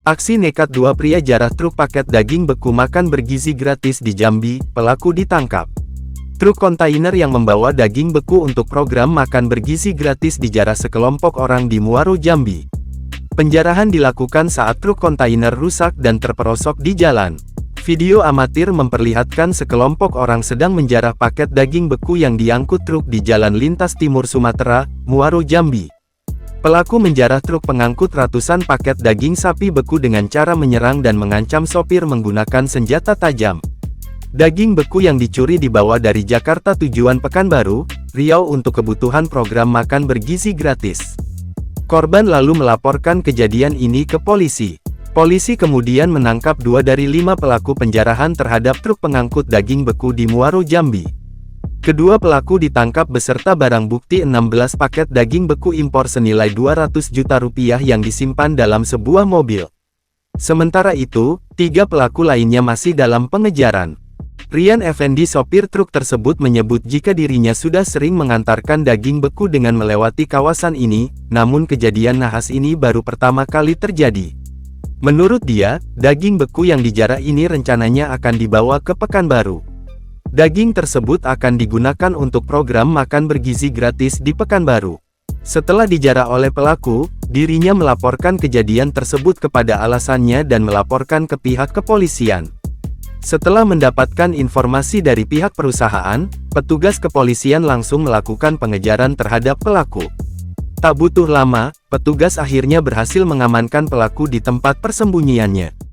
Aksi nekat dua pria jarah truk paket daging beku makan bergizi gratis di Jambi, pelaku ditangkap. Truk kontainer yang membawa daging beku untuk program makan bergizi gratis dijarah sekelompok orang di Muaro, Jambi. Penjarahan dilakukan saat truk kontainer rusak dan terperosok di jalan. Video amatir memperlihatkan sekelompok orang sedang menjarah paket daging beku yang diangkut truk di Jalan Lintas Timur Sumatera, Muaro, Jambi. Pelaku menjarah truk pengangkut ratusan paket daging sapi beku dengan cara menyerang dan mengancam sopir menggunakan senjata tajam. Daging beku yang dicuri dibawa dari Jakarta tujuan Pekanbaru, Riau untuk kebutuhan program makan bergizi gratis. Korban lalu melaporkan kejadian ini ke polisi. Polisi kemudian menangkap 2 dari 5 pelaku penjarahan terhadap truk pengangkut daging beku di Muaro, Jambi. Kedua pelaku ditangkap beserta barang bukti 16 paket daging beku impor senilai 200 juta rupiah yang disimpan dalam sebuah mobil. Sementara itu, 3 pelaku lainnya masih dalam pengejaran. Rian Effendi, sopir truk tersebut, menyebut jika dirinya sudah sering mengantarkan daging beku dengan melewati kawasan ini, namun kejadian nahas ini baru pertama kali terjadi. Menurut dia, daging beku yang dijarah ini rencananya akan dibawa ke Pekanbaru. Daging tersebut akan digunakan untuk program makan bergizi gratis di Pekanbaru. Setelah dijarah oleh pelaku, dirinya melaporkan kejadian tersebut kepada alasannya dan melaporkan ke pihak kepolisian. Setelah mendapatkan informasi dari pihak perusahaan, petugas kepolisian langsung melakukan pengejaran terhadap pelaku. Tak butuh lama, petugas akhirnya berhasil mengamankan pelaku di tempat persembunyiannya.